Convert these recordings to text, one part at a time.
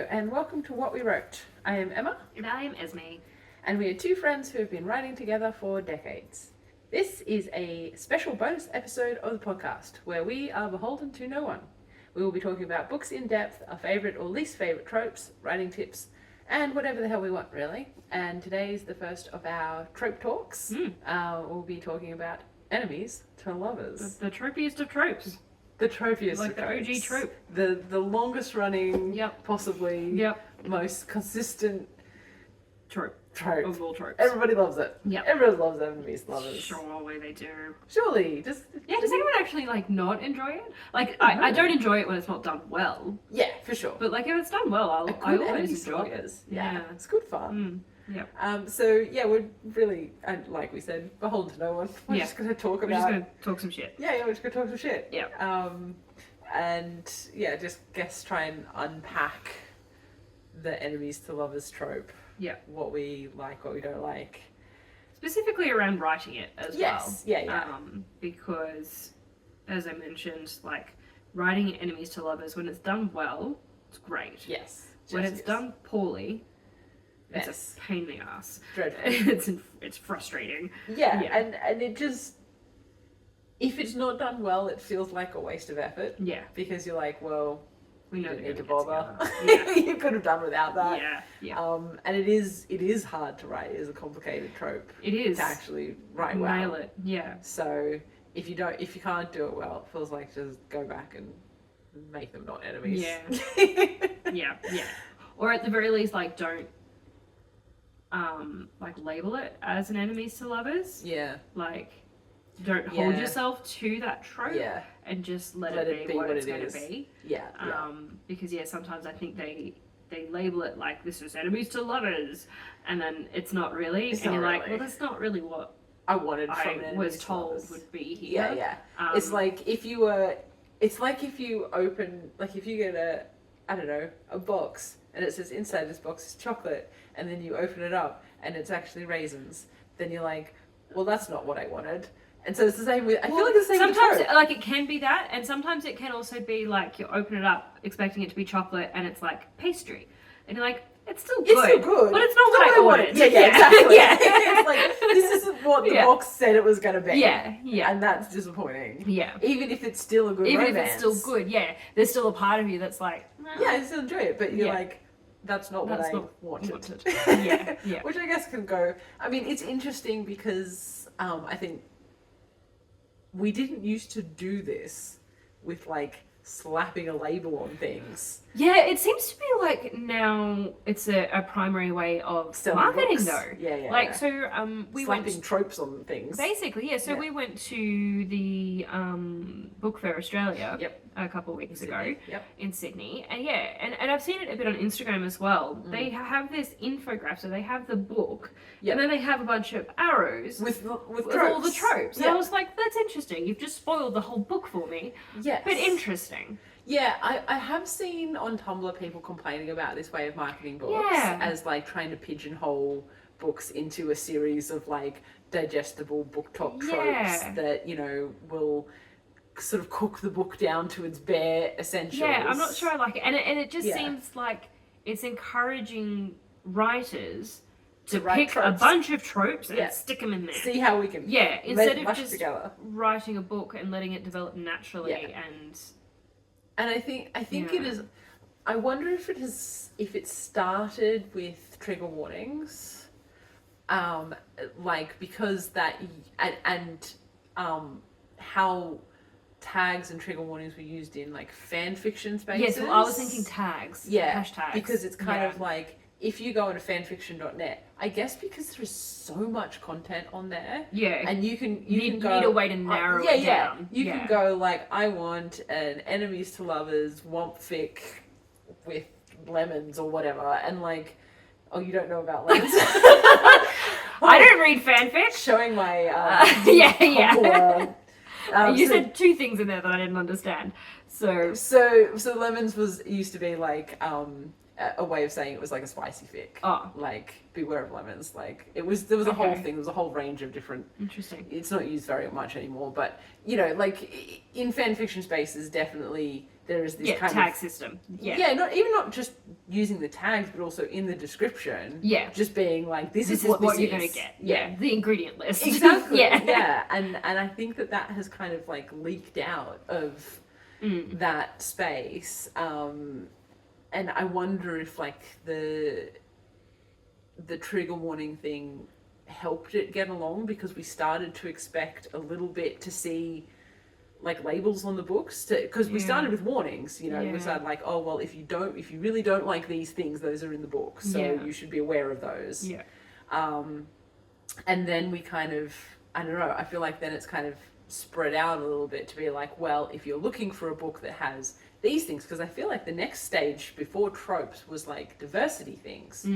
and welcome to What We Wrote. I am Emma. And I am Esme. And we are two friends who have been writing together for decades. This is a special bonus episode of the podcast where we are beholden to no one. We will be talking about books in depth, our favourite or least favourite tropes, writing tips, and whatever the hell we want, really. And today is the first of our Trope Talks. We'll be talking about enemies to lovers. The tropiest of tropes. The tropiest like of the tropes. OG trope. The longest running, possibly most consistent trope. Trope. Of all tropes. Everybody loves it. Yep. Everybody loves enemies to lovers. Surely they do. Surely. Does anyone actually not enjoy it? I don't enjoy it when it's not done well. Yeah, for sure. But if it's done well, I always enjoy it. Yeah. It's good fun. Yeah. We're really, and like we said, beholden to no one. We're just going to talk about... We're just going to talk some shit. Yeah, we're just going to talk some shit. Yeah. Just try and unpack the enemies to lovers trope. Yeah. What we like, what we don't like. Specifically around writing it as well. Yeah. Because, as I mentioned, writing enemies to lovers, when it's done well, it's great. Yes. When it's done poorly, it's a pain in the ass. Dreadful. It's frustrating. Yeah. And it just, if it's not done well, it feels like a waste of effort. Yeah. Because you're like, well, we you know didn't need to bother. Yeah. You could have done without that. Yeah. And it is hard to write. It is a complicated trope. It is. To actually write well. Nail it. Yeah. So if you can't do it well, it feels like just go back and make them not enemies. Yeah. Yeah. Or at the very least, don't label it as an enemies to lovers. Yeah. Don't hold yourself to that trope. Yeah. And just let it be what it's going to be. Yeah. Because sometimes I think they label it like this is enemies to lovers, and then it's not really. You're like, well, that's not really what I wanted from I was told would be here. Yeah. It's like if you get a box and it says inside this box is chocolate, and then you open it up and it's actually raisins, then you're like, well, that's not what I wanted. And so it's the same with, I feel like it's the same with sometimes it can be that, and sometimes it can also be like you open it up expecting it to be chocolate and it's like pastry, and you're like, it's still good, but it's not what I wanted. Yeah, exactly. It's like, this isn't what the box said it was going to be. Yeah. And that's disappointing. Yeah. Even if it's still a good romance. Even if it's still good, there's still a part of you that's like, yeah, I still enjoy it, but you're like, that's not what I wanted. Yeah. Which I guess can go, I mean, it's interesting because I think we didn't used to do this with slapping a label on things. Yeah, it seems to be now it's a primary way of selling marketing books. Though. Yeah. So we slapping tropes on things. Basically, yeah. So we went to the Book Fair Australia a couple of weeks ago in Sydney, and I've seen it a bit on Instagram as well. They have this infographic, so they have the book, and then they have a bunch of arrows with all the tropes. And I was like, that's interesting. You've just spoiled the whole book for me. Yes. But interesting. Yeah, I have seen on Tumblr people complaining about this way of marketing books as trying to pigeonhole books into a series of digestible book talk tropes that, will sort of cook the book down to its bare essentials. Yeah, I'm not sure I like it. And it just seems like it's encouraging writers to pick tropes. A bunch of tropes and stick them in there. See how we can instead of just together. Writing a book and letting it develop naturally And I think it is. I wonder if it started with trigger warnings, because that and how tags and trigger warnings were used in fan fiction spaces. Yes, I was thinking tags. Yeah, hashtags. Because it's kind of if you go into fanfiction.net, I guess because there is so much content on there. Yeah. And you need a way to narrow it down. You can go I want an enemies to lovers womp fic with lemons or whatever, and oh, you don't know about lemons? I don't read fanfic. Showing my you said two things in there that I didn't understand. So lemons used to be a way of saying it was a spicy fic. Oh. Beware of lemons. There was a whole thing, there was a whole range of different... Interesting. It's not used very much anymore, but, in fan fiction spaces, definitely there is this kind tag of system. Not just using the tags, but also in the description. Yeah, just being like, this is what this you're is. going to get. Yeah, the ingredient list. Exactly. Yeah, and I think that has kind of like leaked out of that space, and I wonder if like the trigger warning thing helped it get along, because we started to expect a little bit to see like labels on the books, because we started with warnings, you know. We started like, oh well, if you really don't like these things, those are in the book, so you should be aware of those. And then we kind of, I don't know, I feel like then it's kind of spread out a little bit to be like, well, if you're looking for a book that has these things, because I feel like the next stage before tropes was like diversity things.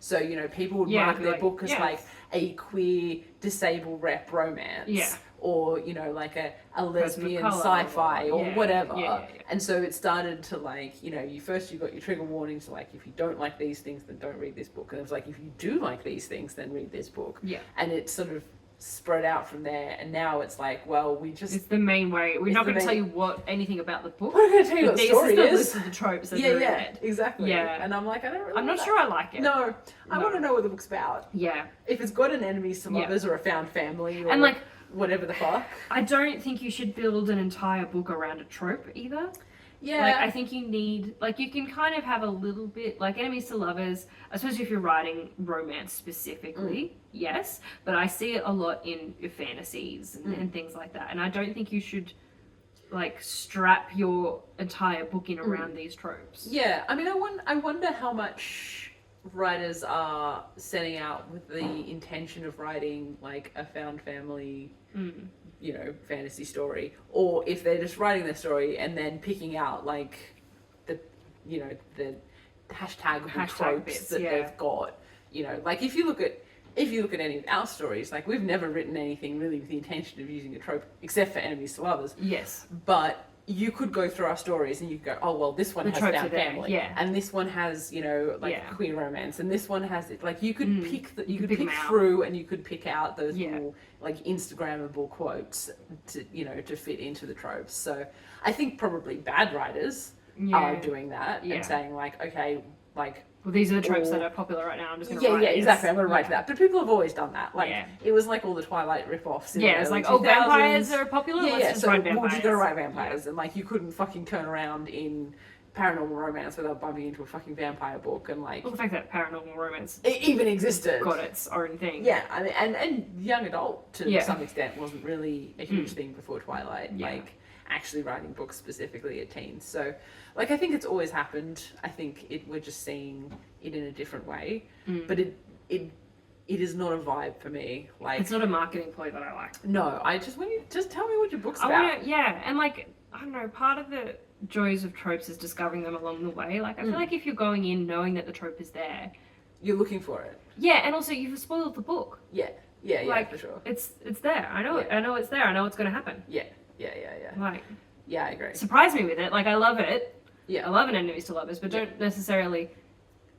So, you know, people would mark their book as like a queer disabled rep romance, or, you know, like a lesbian sci-fi or whatever. And so it started to like, you know, you got your trigger warnings, like if you don't like these things, then don't read this book. And it was like, if you do like these things, then read this book. And it sort of spread out from there, and now it's like, well, it's the main way. We're not going to tell you anything about the book. We're going to tell you what the story is. This is the list of the tropes that are in it. Exactly. And I'm like, I'm not sure I like it. No, I want to know what the book's about. If it's got an enemies to lovers or a found family or and like whatever the fuck. I don't think you should build an entire book around a trope either. Like, I think you need, like, you can kind of have a little bit, like, enemies to lovers, especially if you're writing romance specifically, yes, but I see it a lot in your fantasies and things like that, and I don't think you should, like, strap your entire book in around these tropes. Yeah, I mean, I wonder how much writers are setting out with the intention of writing, like, a found family you know, fantasy story, or if they're just writing their story and then picking out like the, you know, the hashtag tropes bits, that they've got, you know, like if you look at any of our stories, like we've never written anything really with the intention of using a trope except for enemies to lovers. But you could go through our stories and you go, oh well, this one has found family, and this one has, you know, like queer romance, and this one has it. Like you could pick pick through, and you could pick out those little like Instagrammable quotes to, you know, to fit into the tropes. So I think probably bad writers are doing that and saying like, okay, like, well, these are the tropes that are popular right now. I'm just going to write this. Exactly. I'm going to write that. But people have always done that. Like, it was like all the Twilight rip-offs. It's like, oh, vampires are popular? Let's just write vampires. We're just going to write vampires. And, like, you couldn't fucking turn around in paranormal romance without bumping into a fucking vampire book. And, like... Well, the fact that paranormal romance... It even existed. Got its own thing. Yeah. I mean, and young adult, to some extent, wasn't really a huge thing before Twilight. Like, actually writing books specifically at teens. So, like, I think it's always happened. I think we're just seeing it in a different way. But it is not a vibe for me. Like, it's not a marketing ploy that I like. No, I just want you just tell me what your book's about. And like, I don't know, part of the joys of tropes is discovering them along the way. Like, I feel like if you're going in knowing that the trope is there, you're looking for it. Yeah, and also you've spoiled the book. Yeah, like, for sure. It's there. I know it. I know it's there. I know what's going to happen. Yeah. Like, I agree. Surprise me with it. Like, I love it. Yeah. I love an enemies to lovers, but don't necessarily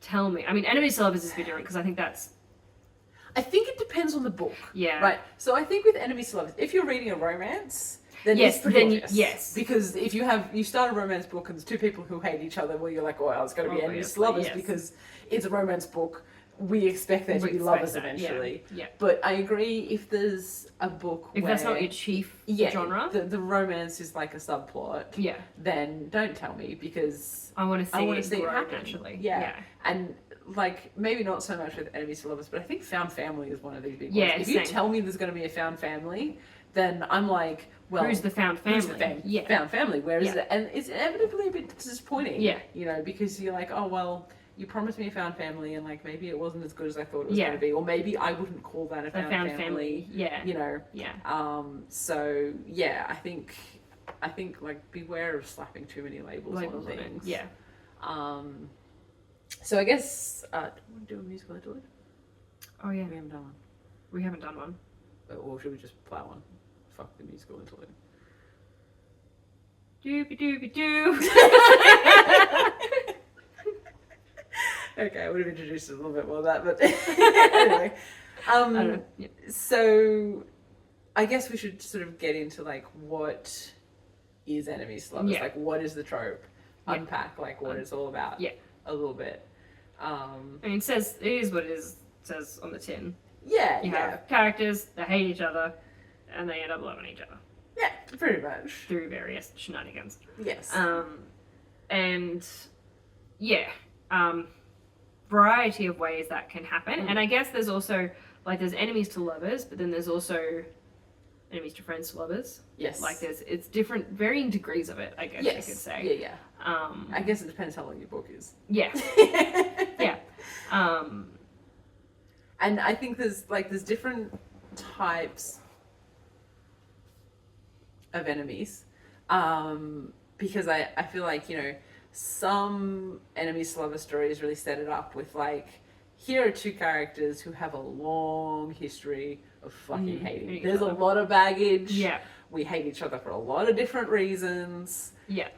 tell me. I mean, enemies to lovers is a bit different because I think it depends on the book. Yeah. Right. So I think with enemies to lovers, if you're reading a romance, then it's pretty obvious. Yes. Because if you start a romance book and there's two people who hate each other, well, you're like, well, it's got to be enemies to lovers because it's a romance book. We expect there to be lovers eventually. Yeah. But I agree, if there's a book if that's not your chief genre, the romance is like a subplot. Yeah. Then don't tell me, because I want to see it happen naturally. Yeah. And like, maybe not so much with enemies to lovers, but I think found family is one of these big ones. If you tell me there's going to be a found family, then I'm like, well, who's the found family? Found family. Where is it? And it's inevitably a bit disappointing. Yeah. You know, because you're like, oh well, you promised me a found family, and like maybe it wasn't as good as I thought it was going to be, or maybe I wouldn't call that a found family. Yeah. You know. Yeah. So yeah, I think like, beware of slapping too many labels on things. Yeah. So I guess do you want to do a musical interlude? Oh yeah. We haven't done one. Or should we just play one? Fuck the musical interlude. Doobie doobie doo. Okay, I would have introduced it a little bit more of that, but anyway. So I guess we should sort of get into like what is enemies to lovers? Yeah. Like, what is the trope? Yeah. Unpack, like, what it's all about. Yeah. A little bit. I mean, it is what it is. It says on the tin. Yeah, You have characters that hate each other, and they end up loving each other. Yeah, pretty much. Through various shenanigans. Yes. And yeah, variety of ways that can happen. And I guess there's also, like, there's enemies to lovers, but then there's also enemies to friends to lovers. Yes. Like, it's different, varying degrees of it, I guess you could say. Yeah. I guess it depends how long your book is. Yeah. Yeah. And I think there's different types of enemies. Because I feel like, some enemies to lover stories really set it up with, like, here are two characters who have a long history of fucking hating. There's a lot of baggage. Yeah. We hate each other for a lot of different reasons. Yeah.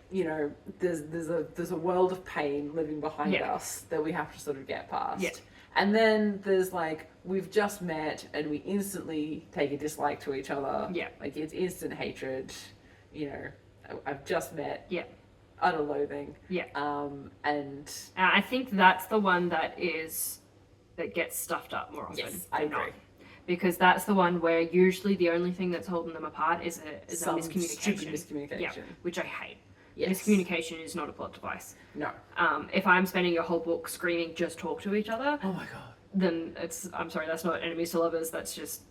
There's a world of pain living behind us that we have to sort of get past. Yeah. And then there's, like, we've just met and we instantly take a dislike to each other. Yeah. Like, it's instant hatred. I've just met. Yeah. Utter loathing. Yeah. And I think that's the one that gets stuffed up more often. yes, I agree. Not. Because that's the one where usually the only thing that's holding them apart is a miscommunication. Stupid miscommunication. Yeah, which I hate. Yes. Miscommunication is not a plot device. No. If I'm spending a whole book screaming just talk to each other, Oh my god. then I'm sorry, that's not enemies to lovers, that's just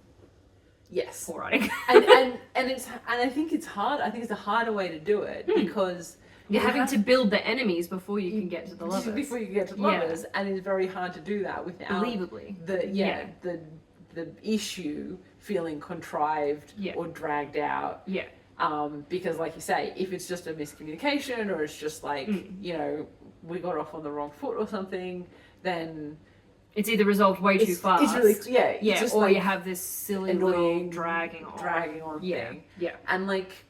Yes. poor writing. and I think it's hard. I think it's a harder way to do it because You're having to build the enemies before you can get to the lovers. Before you get to lovers, and it's very hard to do that without Believably. the issue feeling contrived or dragged out. Yeah. Because, like you say, if it's just a miscommunication or it's just like we got off on the wrong foot or something, then it's either resolved way too fast. It's really yeah, just or like you have this silly annoying little dragging on thing. Yeah. And like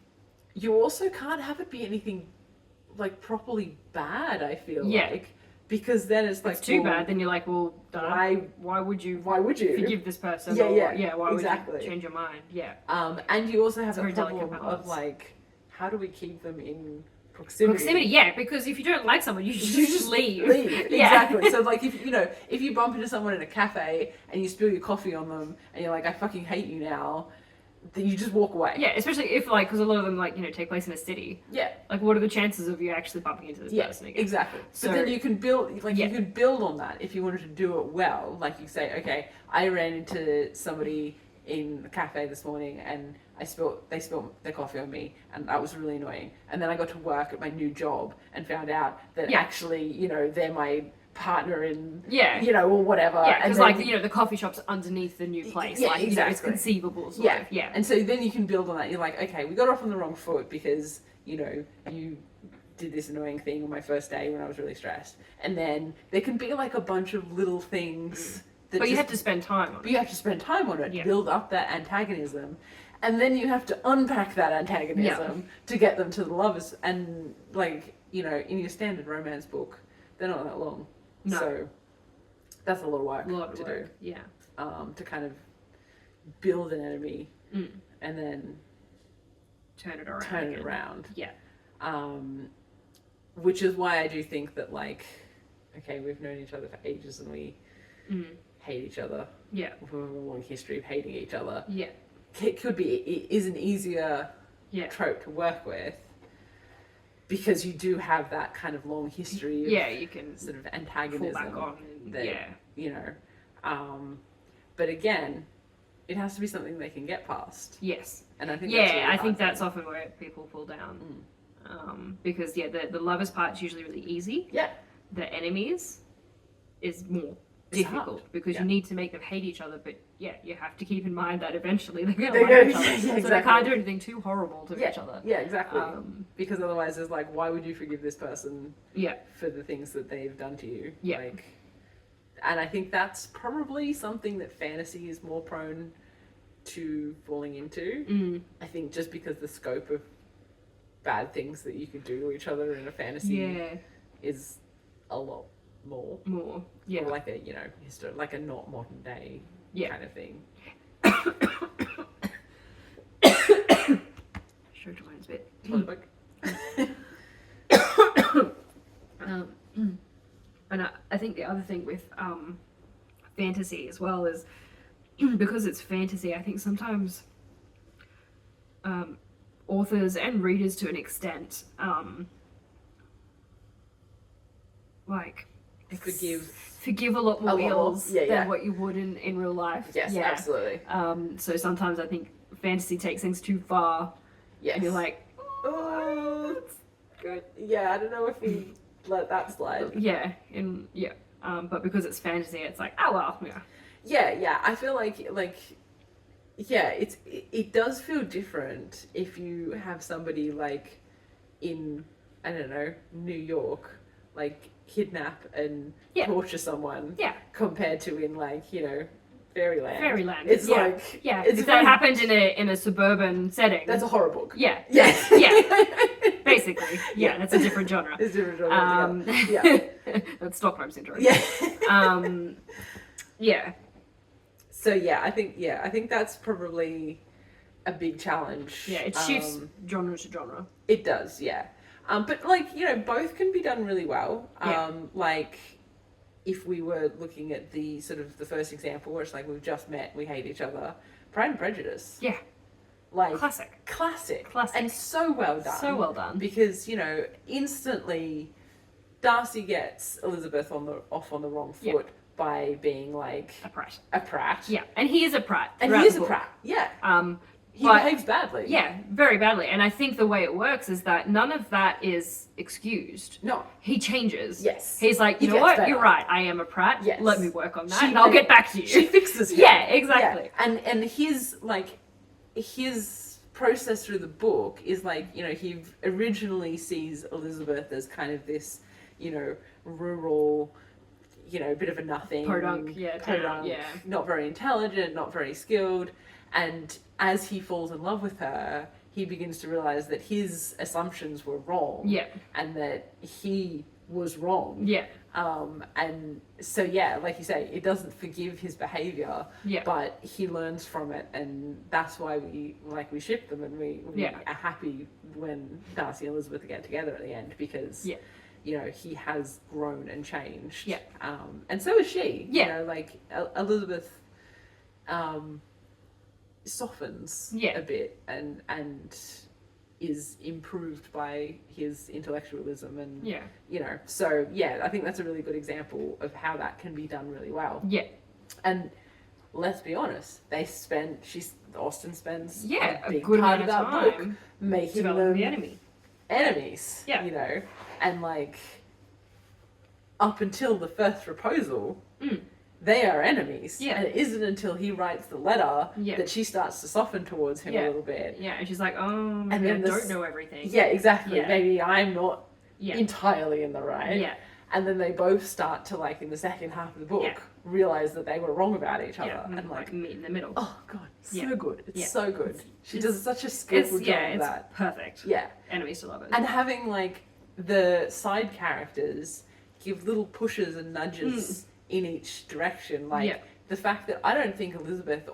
you also can't have it be anything like properly bad, I feel like. Because then it's like too bad. Then you're like, well, why would you forgive this person? Yeah, why exactly. would you change your mind? Yeah. And you also have a the problem of like, how do we keep them in proximity? Yeah, because if you don't like someone, you just leave. Exactly. So like if you bump into someone in a cafe and you spill your coffee on them and you're like, I fucking hate you now, then you just walk away. Yeah, especially if because a lot of them take place in a city. Yeah. Like, what are the chances of you actually bumping into this person again? Exactly. So, but then you can build you can build on that if you wanted to do it well. Like you say, okay, I ran into somebody in the cafe this morning and they spilled their coffee on me and that was really annoying. And then I got to work at my new job and found out that actually, they're my partner in or whatever. Yeah, because the coffee shop's underneath the new place. Yeah, like, exactly. It's conceivable sort of. Yeah. And so then you can build on that. You're like, okay, we got off on the wrong foot because, you did this annoying thing on my first day when I was really stressed. And then there can be like a bunch of little things that But you have to spend time on it. But you have to spend time on it, build up that antagonism. And then you have to unpack that antagonism to get them to the lovers. And like, in your standard romance book, they're not that long. No. So that's a lot of work to do. Yeah. To kind of build an enemy and then turn it around. Yeah. Which is why I do think that like, okay, we've known each other for ages and we hate each other. Yeah. We have a long history of hating each other. Yeah. It is an easier trope to work with. Because you do have that kind of long history of you can sort of antagonism. Fall back on But again, it has to be something they can get past. Yes. And I think that's often where people fall down. Because the lovers part's usually really easy. Yeah. The enemies is more difficult because you need to make them hate each other, but you have to keep in mind that eventually they're going to like each other. So they can't do anything too horrible to each other. Yeah, exactly. Because otherwise it's like, why would you forgive this person for the things that they've done to you? Yeah. And I think that's probably something that fantasy is more prone to falling into. I think just because the scope of bad things that you could do to each other in a fantasy is a lot more. Yeah. Or like a, like a not modern day kind of thing. Sure, to a bit. other thing with fantasy as well is because it's fantasy, I think sometimes authors and readers to an extent like forgive a lot more ills than what you would in real life. Yes, absolutely. So sometimes I think fantasy takes things too far. Yes. And you're like, oh, that's good. Yeah, I don't know if we let that slide. Yeah, but because it's fantasy, it's like, oh well, yeah. Yeah. I feel like it does feel different if you have somebody like in, I don't know, New York, like kidnap and torture someone. Yeah. Compared to in like, you know, Fairyland. It's like if that happened in a suburban setting. That's a horror book. Yeah. Basically. Yeah, that's a different genre. It's a different genre. That's Stockholm syndrome. Yeah. Yeah. So I think that's probably a big challenge. Yeah, it shifts genre to genre. It does, yeah. But like, you know, both can be done really well. Like if we were looking at the sort of the first example where it's like we've just met, we hate each other. Pride and Prejudice. Yeah. Like classic. And so well done. Because, you know, instantly Darcy gets Elizabeth off on the wrong foot by being like a prat. Yeah. And he is a prat. And he is a prat. Yeah. He behaves badly. Yeah, very badly. And I think the way it works is that none of that is excused. No. He changes. Yes. He's like, you know what? Better. You're right. I am a prat. Yes. Let me work on that and I'll get back to you. She fixes him. Yeah, exactly. Yeah. And his process through the book is like, you know, he originally sees Elizabeth as kind of this, you know, rural, you know, bit of a nothing. Podunk, not very intelligent, not very skilled. And as he falls in love with her, he begins to realize that his assumptions were wrong. Yeah. And that he was wrong. Yeah. And so, like you say, it doesn't forgive his behavior, but he learns from it. And that's why we ship them and we are happy when Darcy and Elizabeth get together at the end because, you know, he has grown and changed. Yeah. And so is she. Yeah. You know, like Elizabeth, softens a bit and is improved by his intellectualism and you know, so I think that's a really good example of how that can be done really well. And let's be honest, Austen spends a big good part of amount that of time book making them the enemies, you know, and like up until the first proposal they are enemies. And it isn't until he writes the letter that she starts to soften towards him a little bit. And she's like, oh, maybe I don't know everything. Yeah, exactly. Maybe I'm not entirely in the right. And then they both start to, like, in the second half of the book, realize that they were wrong about each other. And like meet in the middle. Oh, God. So good. It's so good. She does such a skillful job of that. It's perfect. Yeah. Enemies to lovers. And having, like, the side characters give little pushes and nudges in each direction, like the fact that I don't think Elizabeth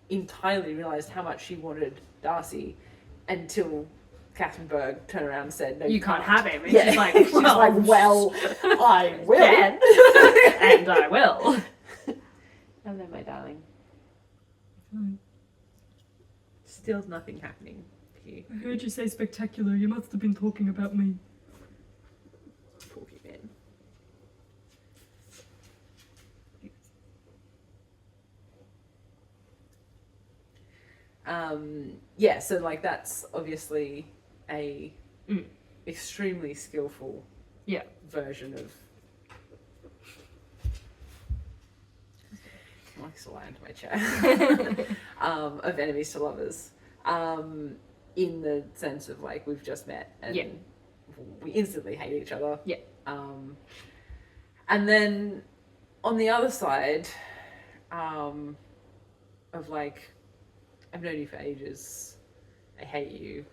entirely realized how much she wanted Darcy until Catherine Berg turned around and said, "No, you can't have him." And she's like, "Well, I will, and I will." Hello, my darling. Still nothing happening here. I heard you say spectacular. You must have been talking about me. Porky man. So like that's obviously a extremely skillful version of like to lie into my chair of enemies to lovers in the sense of like we've just met and we instantly hate each other and then on the other side of like I've known you for ages. I hate you.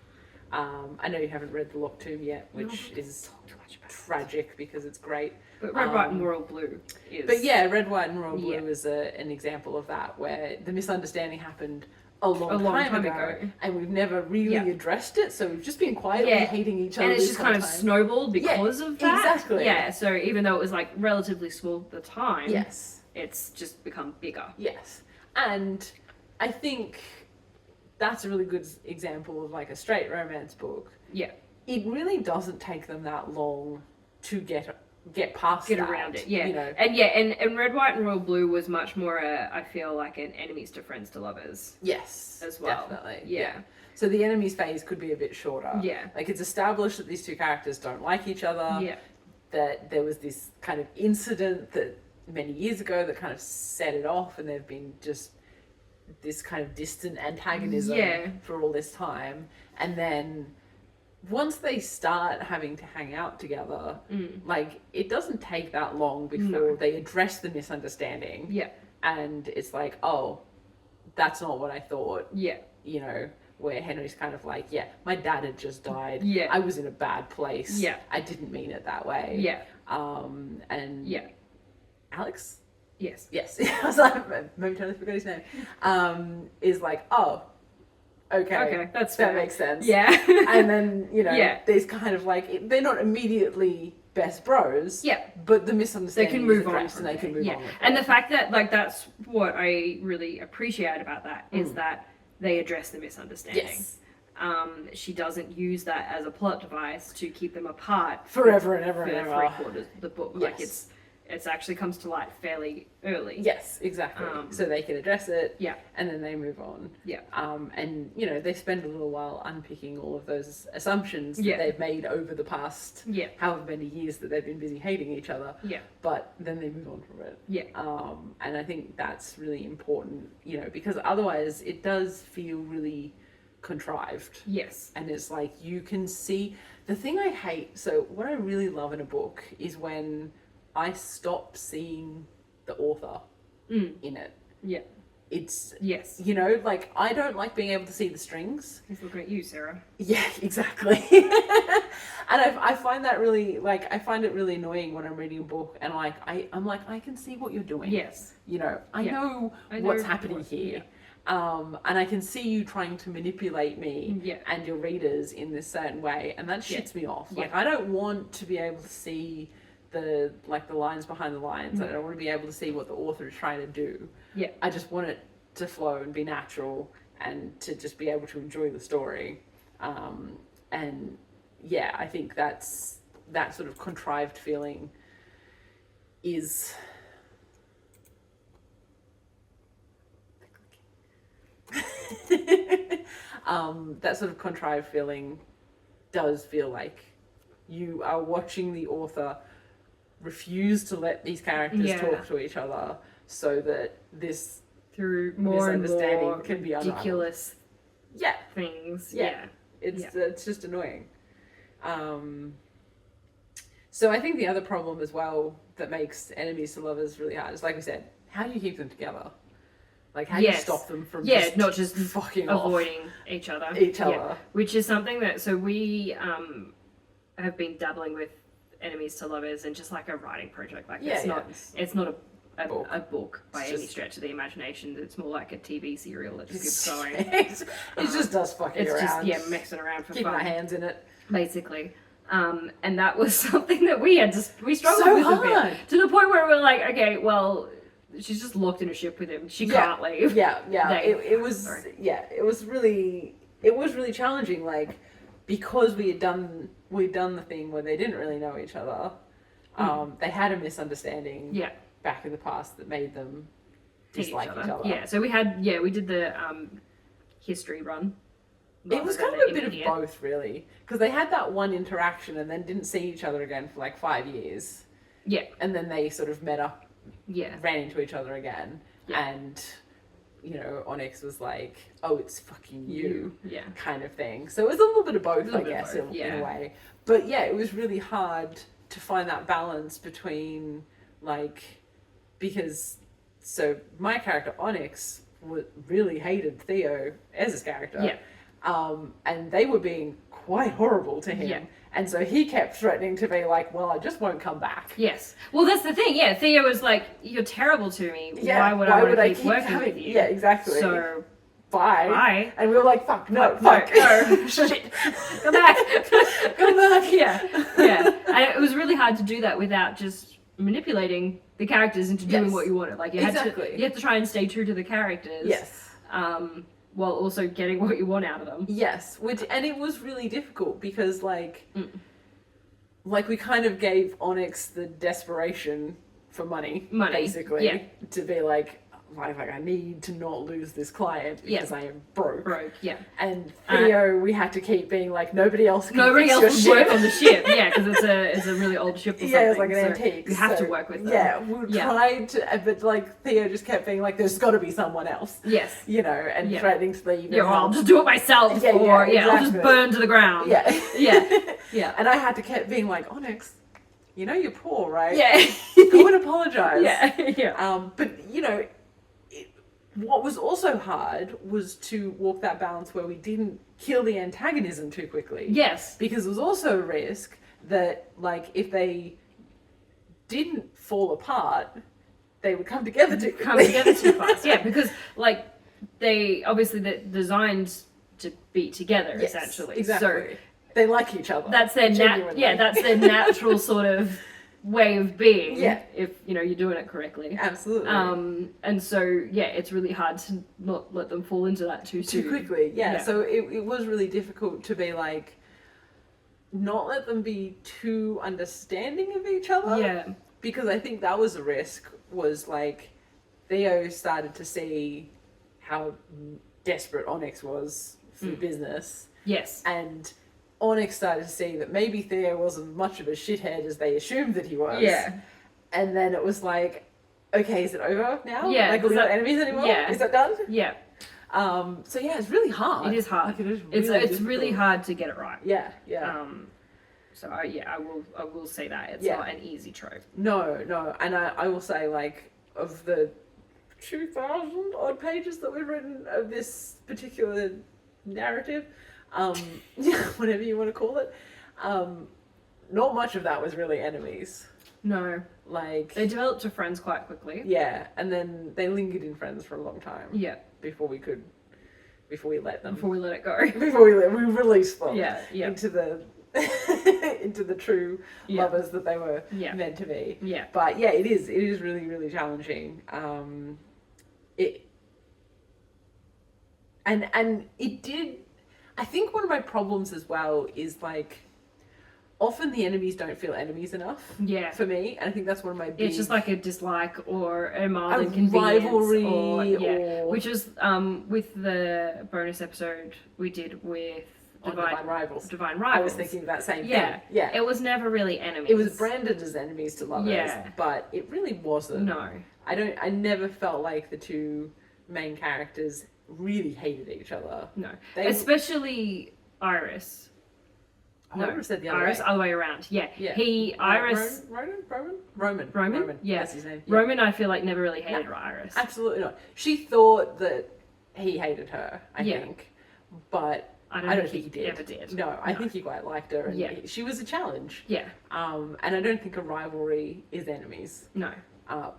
I know you haven't read The Locked Tomb yet, which is tragic because it's great. But Red, White and Royal Blue is... But Red, White and Royal Blue is an example of that, where the misunderstanding happened a long time ago, and we've never really addressed it, so we've just been quietly hating each other. And it's just kind of snowballed because of that. Exactly. Yeah, so even though it was like relatively small at the time, yes, it's just become bigger. Yes. And I think that's a really good example of like a straight romance book. Yeah. It really doesn't take them that long to get past that, around it, yeah. You know? And Red, White and Royal Blue was much more I feel like an enemies to friends to lovers. Yes. As well. Definitely. Yeah. So the enemies phase could be a bit shorter. Yeah. Like it's established that these two characters don't like each other. Yeah. That there was this kind of incident that many years ago that kind of set it off, and they've been just this kind of distant antagonism for all this time. And then once they start having to hang out together, like it doesn't take that long before they address the misunderstanding. Yeah. And it's like, oh, that's not what I thought. Yeah. You know, where Henry's kind of like, yeah, my dad had just died. Yeah. I was in a bad place. Yeah. I didn't mean it that way. Yeah. And yeah. Alex? Yes. Yes. I was like, momentarily forgot his name. Is like, oh, okay, that makes sense. Yeah. And then, you know, there's kind of like, they're not immediately best bros. Yeah. But the misunderstanding they can move on and they can move on. And the fact that, like, that's what I really appreciate about that is that they address the misunderstanding. Yes. She doesn't use that as a plot device to keep them apart forever and ever for and the ever. 3/4 of the book. Yes. Like it's actually comes to light fairly early. Yes, exactly. So they can address it. Yeah. And then they move on. Yeah. And you know, they spend a little while unpicking all of those assumptions that they've made over the past however many years that they've been busy hating each other. Yeah. But then they move on from it. Yeah. And I think that's really important, you know, because otherwise it does feel really contrived. Yes. And it's like you can see the thing I hate. So what I really love in a book is when I stop seeing the author in it. Yeah. It's you know, like I don't like being able to see the strings. He's looking at you, Sarah. Yeah, exactly. And I find that really, like, I find it really annoying when I'm reading a book and like I'm like, I can see what you're doing. Yes. You know, I know what's happening here. And I can see you trying to manipulate me and your readers in this certain way, and that shits me off. Like I don't want to be able to see the lines behind the lines. I don't want to be able to see what the author is trying to do. Yeah. I just want it to flow and be natural and to just be able to enjoy the story. And yeah, I think that sort of contrived feeling is that sort of contrived feeling does feel like you are watching the author refuse to let these characters talk to each other so that this through more and more can be ridiculous things. It's just annoying. So I think the other problem as well that makes enemies to lovers really hard is, like we said, how do you keep them together? Like, how do you stop them from not just fucking avoiding each other. Yeah. Which is something that, so we have been dabbling with enemies to lovers and just like a writing project. Like it's not a book by any stretch of the imagination. It's more like a TV serial that just keeps going. It just does fucking around. It's just, messing around for Keeping fun. our hands in it. Basically. And that was something that we struggled with a bit. To the point where we were like, okay, well, she's just locked in a ship with him. She can't leave. Yeah. It was really challenging, like, because we'd done the thing where they didn't really know each other. They had a misunderstanding back in the past that made them dislike each other. Yeah, so we did the history run. It was kind of a bit of both, really, because they had that one interaction and then didn't see each other again for like 5 years. Yeah. And then they sort of met up, ran into each other again, and you know, Onyx was like, "Oh, it's fucking you," kind of thing. So it was a little bit of both, I guess, in a way. But yeah, it was really hard to find that balance between, like, because so my character Onyx really hated Theo as his character. Yeah. And they were being quite horrible to him. Yeah. And so he kept threatening to be like, well, I just won't come back. Yes. Well, that's the thing. Yeah. Theo was like, you're terrible to me. Yeah. Why would I want to keep working with you? Yeah, exactly. So Bye. And we were like, fuck, no, shit, come back. Come back. Yeah. And it was really hard to do that without just manipulating the characters into doing what you wanted. Like you had to try and stay true to the characters. Yes. While also getting what you want out of them. Yes, and it was really difficult because like we kind of gave Onyx the desperation for money. Basically, to be like I need to not lose this client because I am broke. And Theo, we had to keep being like, nobody else would work on the ship. Yeah, because it's a really old ship or something. Yeah, it's like an antique. You have to work with them. Yeah, we tried to, but like Theo just kept being like, there's got to be someone else. Yes. You know, and threatening to leave. Yeah, I'll just do it myself. Or I'll just burn to the ground. Yeah. And I had to keep being like, Onyx, you know you're poor, right? Yeah. Go and apologize. Yeah. But you know, what was also hard was to walk that balance where we didn't kill the antagonism too quickly. Yes. Because there was also a risk that, like, if they didn't fall apart, they would come together too fast. Yeah, because, like, they're designed to be together, essentially. Exactly. So they like each other. That's their that's their natural sort of way of being, if you're doing it correctly. Absolutely. And so it's really hard to not let them fall into that too quickly. So it was really difficult to be like, not let them be too understanding of each other. Because I think that was a risk, was like Theo started to see how desperate Onyx was for business. Yes. And Onyx started to see that maybe Theo wasn't much of a shithead as they assumed that he was. Yeah. And then it was like, okay, is it over now? Yeah. Like, we're not enemies anymore? Yeah. Is that done? Yeah. So it's really hard. It is hard. Like, it's really hard to get it right. Yeah. So I will say that it's not an easy trope. No. And I will say, like, of the 2,000 odd pages that we've written of this particular narrative, whatever you want to call it, not much of that was really enemies. No. Like, they developed to friends quite quickly. Yeah, and then they lingered in friends for a long time. Yeah. Before we let them. Before we let it go. Before we released them. Yeah. Into the into the true lovers that they were meant to be. Yeah. But it is really, really challenging. And it did. I think one of my problems as well is, like, often the enemies don't feel enemies enough. Yeah. For me, and I think that's one of my big... It's just like a dislike or a mild inconvenience. Rivalry or... Which is, with the bonus episode we did with Divine Rivals. I was thinking that same thing. Yeah. It was never really enemies. It was branded as enemies to lovers, but it really wasn't. No. I never felt like the two main characters really hated each other. No. Especially Iris. Iris said the other Iris, way. other way around. Yeah. Roman? Yeah. That's his name. Yeah. Roman, I feel like, never really hated Iris. Absolutely not. She thought that he hated her, I think. But I don't think he did. Ever did. No, I think he quite liked her. And she was a challenge. Yeah. And I don't think a rivalry is enemies. No. I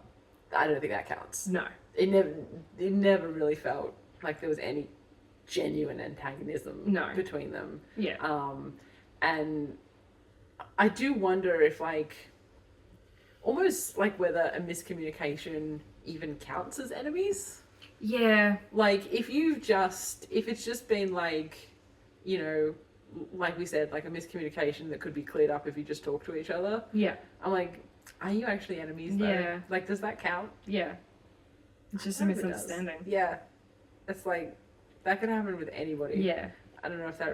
don't think that counts. No. It never really felt like there was any genuine antagonism between them. Yeah. And I do wonder if, like, almost like whether a miscommunication even counts as enemies. Yeah. Like, if it's just been, like, you know, like we said, like a miscommunication that could be cleared up if you just talk to each other. Yeah. I'm like, are you actually enemies though? Yeah. Like, does that count? Yeah. It's just a misunderstanding. Yeah. It's like, that could happen with anybody. Yeah. I don't know if that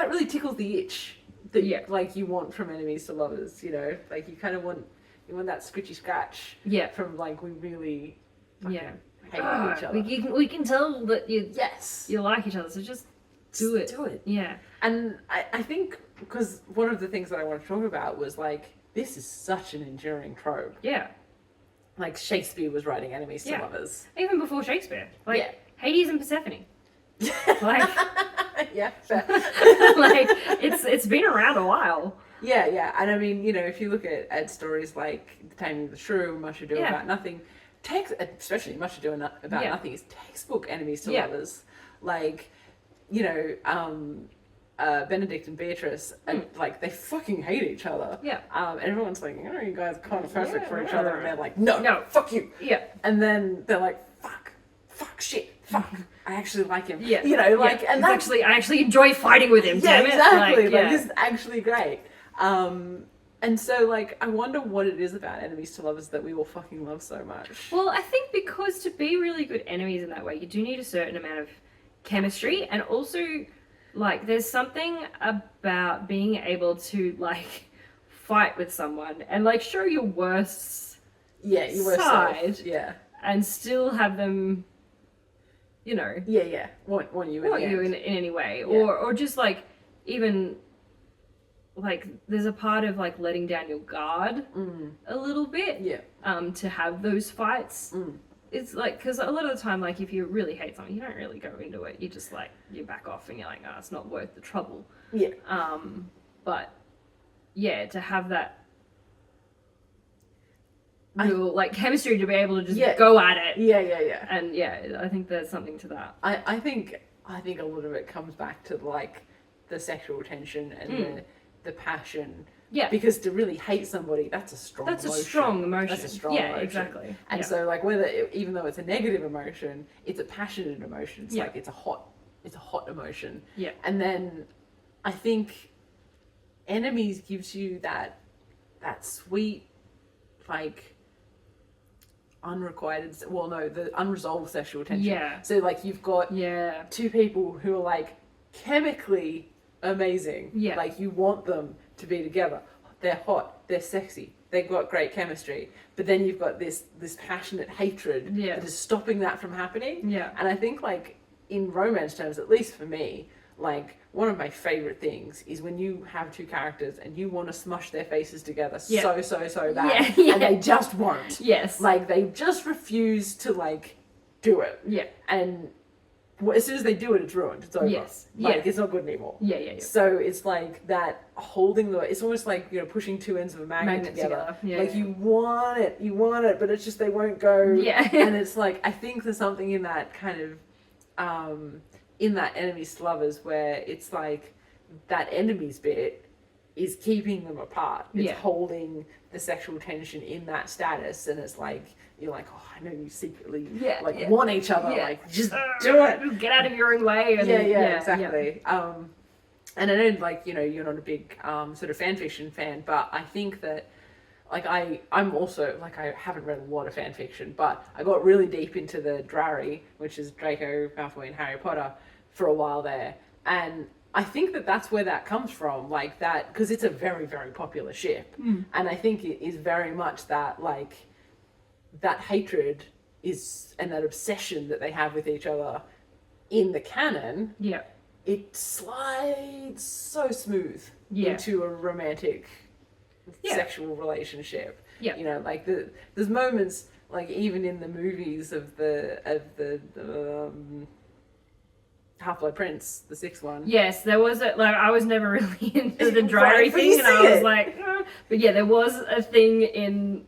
really tickles the itch that like you want from enemies to lovers, you know? Like, you kind of want that scritchy scratch. Yeah. From, like, we really hate each other. We can tell that you like each other, so just do it. Do it. Yeah. And I think, because one of the things that I want to talk about was, like, this is such an enduring trope. Yeah. Like, Shakespeare was writing enemies to lovers. Even before Shakespeare. Like, Hades and Persephone. Like, yeah, fair. Like, it's been around a while. Yeah. And I mean, you know, if you look at stories like The Taming of the Shrew, Much Ado About Nothing, especially Much Ado About Nothing, is textbook enemies to lovers. Like, you know, Benedict and Beatrice, and like they fucking hate each other. Yeah. And everyone's like, you know, you guys are kind of perfect for each other, and they're like, no, fuck you. Yeah. And then they're like, fuck, shit, fuck. I actually like him. Yeah. You know, like, and that's I actually enjoy fighting with him. yeah, Damn it. exactly. Like, Like, this is actually great. And so, like, I wonder what it is about enemies to lovers that we all fucking love so much. Well, I think because to be really good enemies in that way, you do need a certain amount of chemistry, and also, like, there's something about being able to, like, fight with someone and, like, show your worst your worst side. self. Yeah. And still have them, you know, want you in any way. Yeah. Or just, like, even, like, there's a part of, like, letting down your guard a little bit. Yeah. To have those fights. It's like, because a lot of the time, like, if you really hate something, you don't really go into it. You just, like, you back off and you're like, oh, it's not worth the trouble. Yeah. But, yeah, to have that real, like, chemistry to be able to just go at it. Yeah. And, yeah, I think there's something to that. I think a lot of it comes back to, like, the sexual tension and the passion. Yeah. Because to really hate somebody, that's a strong emotion. That's a strong emotion. That's a strong emotion. emotion. Exactly. And so, like, even though it's a negative emotion, it's a passionate emotion. It's like, it's a hot emotion. Yeah. And then I think enemies gives you that sweet, like, the unresolved sexual tension. Yeah. So, like, you've got two people who are, like, chemically amazing. Yeah. Like, you want them to be together. They're hot, they're sexy, they've got great chemistry. But then you've got this passionate hatred that is stopping that from happening. Yeah. And I think, like, in romance terms, at least for me, like, one of my favorite things is when you have two characters and you want to smush their faces together so bad, and they just won't. Yes. Like, they just refuse to, like, do it. Yeah. And as soon as they do it, it's ruined. It's over. Yes. Like, it's not good anymore. Yeah. So it's like that holding it's almost like, you know, pushing two ends of a magnet together. Yeah, like, you want it, but it's just they won't go. Yeah. And it's like, I think there's something in that kind of, in that enemies to lovers where it's like that enemies bit is keeping them apart. It's holding the sexual tension in that status, and it's like, you're like, oh, I know you secretly want each other. Like, just do it. Get out of your own way. And Exactly. Yeah. And I know, like, you know, you're not a big sort of fan fiction fan, but I think that, like, I'm also, like, I haven't read a lot of fan fiction, but I got really deep into the Drarry, which is Draco Malfoy and Harry Potter, for a while there. And I think that that's where that comes from, like, that, because it's a very, very popular ship. And I think it is very much that, like, that hatred is, and that obsession that they have with each other in the canon, it slides so smooth into a romantic sexual relationship. You know, like, there's moments, like, even in the movies of the Half-Blood Prince, the sixth one. Yes, there was I was never really into the Drarry thing, and I was like, but yeah, there was a thing in,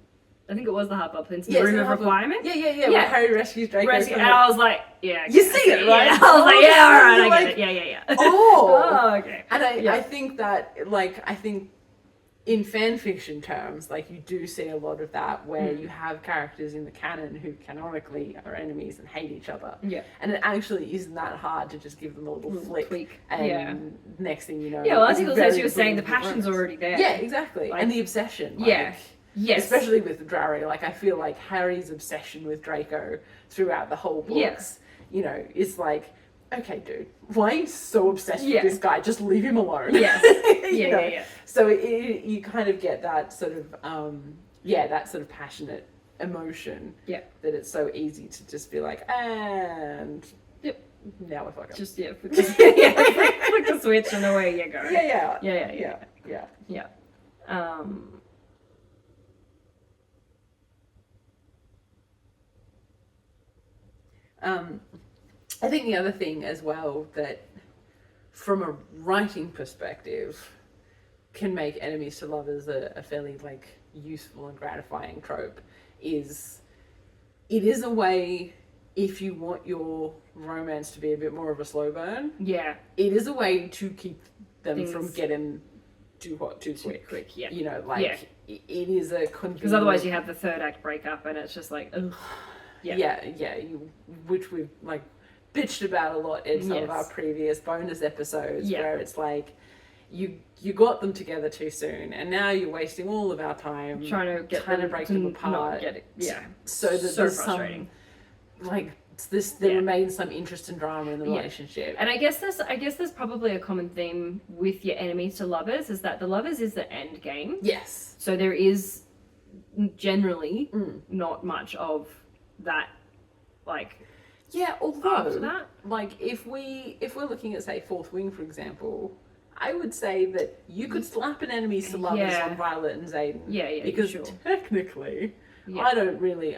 I think it was the Half-Blood Prince, the Room of Requirement. Yeah. Where Harry rescues Draco. And I was like, yeah. You see it, right? Yeah. I was like, yeah, all right, I get it. Yeah. Oh, okay. And I think that, like, in fan fiction terms, like, you do see a lot of that where you have characters in the canon who canonically are enemies and hate each other. Yeah. And it actually isn't that hard to just give them a little flick. Tweak. And next thing you know. Yeah, well, I think also, as you were saying, the passion's already there. Yeah, exactly. Like, and the obsession. Like, yes. Especially with Drarry. Like, I feel like Harry's obsession with Draco throughout the whole books, you know, is like, okay, dude, why are you so obsessed with this guy? Just leave him alone. Yeah. So you kind of get that sort of, that sort of passionate emotion. Yeah. That it's so easy to just be like, and now we're fucking. Just, flick the switch and away you go. Yeah. I think the other thing as well that, from a writing perspective, can make enemies to lovers a fairly, like, useful and gratifying trope is it is a way, if you want your romance to be a bit more of a slow burn, yeah, it is a way to keep them Things- from getting too hot too quick. yeah. You know, like it is a convenient... Because otherwise you have the third act breakup and it's just like, ugh. Yeah, which we've like bitched about a lot in some of our previous bonus episodes, where it's like you got them together too soon, and now you're wasting all of our time trying to break them apart. So that there's frustrating. Some like there remains some interest and drama in the relationship. And I guess there's probably a common theme with your enemies to lovers, is that the lovers is the end game. Yes. So there is generally not much of that, like, although after that. like if we're looking at, say, Fourth Wing, for example, I would say that you could slap an enemies to lovers on Violet and Xaden. Yeah, because sure. technically I don't really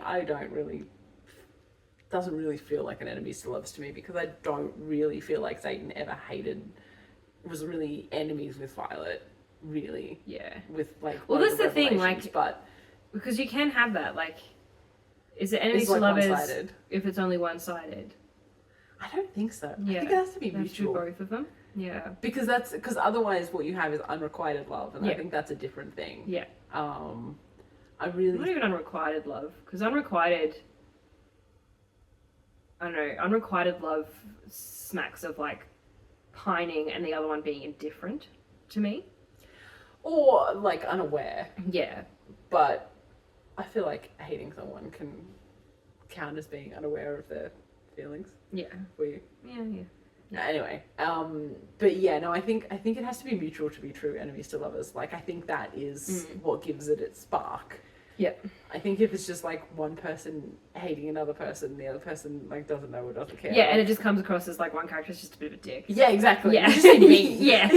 doesn't really feel like an enemies to lovers to me, because I don't really feel like Xaden ever was really enemies with Violet, really. Yeah. With like, well, that's the thing, like, but because you can have that, like, is it enemies to lovers if it's only one-sided? I don't think so. Yeah. I think it has to be mutual. Both of them. Yeah. Because otherwise what you have is unrequited love, and I think that's a different thing. Yeah. I really... Not even unrequited love, because unrequited love smacks of like pining and the other one being indifferent to me. Or like unaware. Yeah. But I feel like hating someone can count as being unaware of their feelings. Yeah. For you. Yeah. Anyway, but yeah, no, I think it has to be mutual to be true enemies to lovers. Like, I think that is what gives it its spark. Yeah. I think if it's just like one person hating another person, the other person like doesn't know or doesn't care. Yeah, and it just comes across as like one character's just a bit of a dick. Yeah, exactly. Yeah. Just mean. Yeah.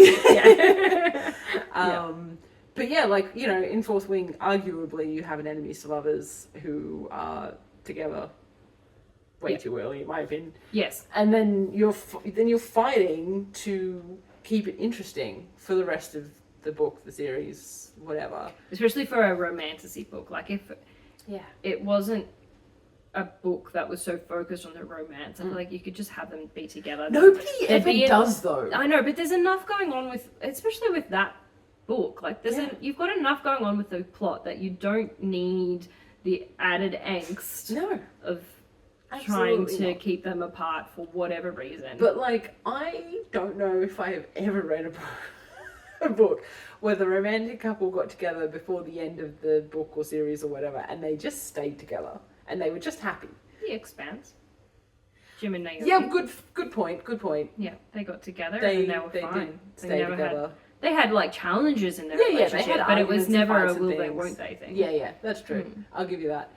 But yeah, like, you know, in Fourth Wing, arguably you have an enemies to lovers who are together way too early, in my opinion. Yes. And then you're fighting to keep it interesting for the rest of the book, the series, whatever. Especially for a romantasy book. Like, if it wasn't a book that was so focused on the romance, I feel like you could just have them be together. Nobody ever does, though. I know, but there's enough going on with, especially with that book. Like, you've got enough going on with the plot that you don't need the added angst of trying to keep them apart for whatever reason. But like, I don't know if I have ever read a book where the romantic couple got together before the end of the book or series or whatever, and they just stayed together and they were just happy. The Expanse. Jim and Naomi. Yeah, good point. Yeah, they got together and they were fine. They never together. They had like challenges in their relationship, but it was never a will they won't they thing. Yeah, that's true. I'll give you that.